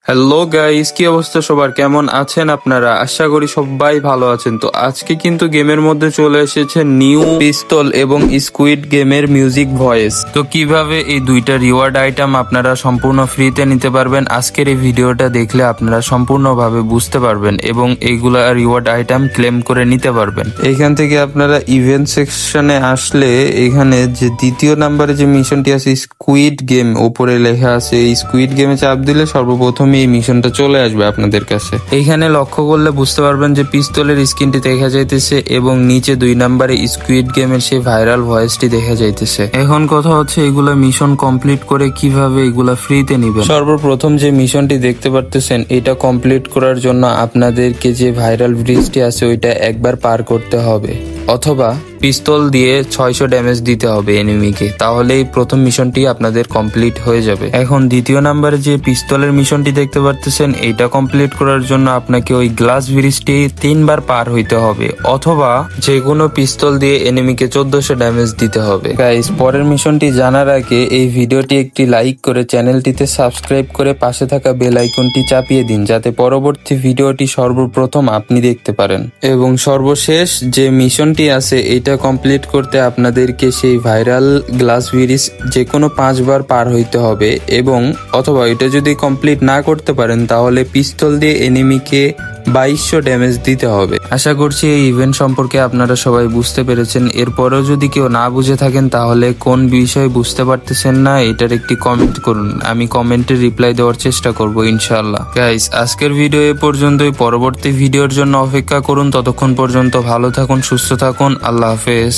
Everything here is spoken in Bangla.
হ্যালো গাইস, কি অবস্থা সবার? কেমন আছেন আপনারা? আশা করি সবাই ভালো আছেন। তো আজকে কিন্তু গেমের মধ্যে চলে এসেছে নিউ পিস্তল এবং স্কুইড গেমের মিউজিক ভয়েস। তো কিভাবে এই দুইটা রিওয়ার্ড আইটেম আপনারা সম্পূর্ণ ফ্রিতে নিতে পারবেন, আজকের এই ভিডিওটা দেখলে আপনারা সম্পূর্ণভাবে বুঝতে পারবেন এবং এইগুলা রিওয়ার্ড আইটেম ক্লেম করে নিতে পারবেন। এখান থেকে আপনারা ইভেন্ট সেকশনে আসলে এখানে যে দ্বিতীয় নাম্বারে যে মিশনটি আছে স্কুইড গেম, উপরে লেখা আছে এই স্কুইড গেমে চাপ দিলে সর্বপ্রথম এই মিশনটা চলে আসবে আপনাদের কাছে। এইখানে লক্ষ্য করলে বুঝতে পারবেন যে পিস্তলের স্ক্রিনটি দেখা যাইতেছে এবং নিচে 2 নম্বরে স্কুইড গেমের সেই ভাইরাল ভয়েসটি দেখা যাইতেছে। এখন কথা হচ্ছে এগুলা মিশন কমপ্লিট করে কিভাবে এগুলা ফ্রিতে নিবেন। সর্বপ্রথম যে মিশনটি দেখতে পারতেছেন, এটা কমপ্লিট করার জন্য আপনাদেরকে যে ভাইরাল ব্রিজটি আছে ওইটা একবার পার করতে হবে, অথবা পিস্তল দিয়ে 600 ড্যামেজ দিতে হবে এনিমিকে, তাহলেই প্রথম মিশনটি আপনাদের কমপ্লিট হয়ে যাবে। এখন দ্বিতীয় নাম্বারে যে পিস্তলের মিশনটি দেখতে পারতেছেন, এটা কমপ্লিট করার জন্য আপনাকে ওই গ্লাস ব্রিজটি 3 বার পার হইতে হবে, অথবা যে কোনো পিস্তল দিয়ে এনিমিকে 1400 ড্যামেজ দিতে হবে। গাইস, পরের মিশনটি জানার আগে এই ভিডিওটি একটি লাইক করে চ্যানেলটিতে সাবস্ক্রাইব করে পাশে থাকা বেল আইকনটি চাপিয়ে দিন, যাতে পরবর্তী ভিডিওটি সর্বপ্রথম আপনি দেখতে পারেন। এবং সর্বশেষ যে মিশনটি আছে এটা কমপ্লিট করতে আপনাদেরকে সেই ভাইরাল গ্লাস ব্রিজ যে কোনো 5 বার পার হইতে হবে, এবং অথবা এটা যদি কমপ্লিট না করতে পারেন তাহলে পিস্তল দিয়ে এনিমিকে 2200 ড্যামেজ দিতে হবে। আশা করছি এই ইভেন্ট সম্পর্কে আপনারা সবাই বুঝতে পেরেছেন। এরপরেও যদি কেউ না বুঝে থাকেন তাহলে কোন বিষয় বুঝতে পারতেছেন না এটার একটি কমেন্ট করুন, আমি কমেন্টে রিপ্লাই দেওয়ার চেষ্টা করব ইনশাআল্লাহ। গাইস, আজকের ভিডিও এ পর্যন্তই। পরবর্তী ভিডিওর জন্য অপেক্ষা করুন। ততক্ষণ পর্যন্ত ভালো থাকুন, সুস্থ থাকুন। আল্লাহ হাফেজ।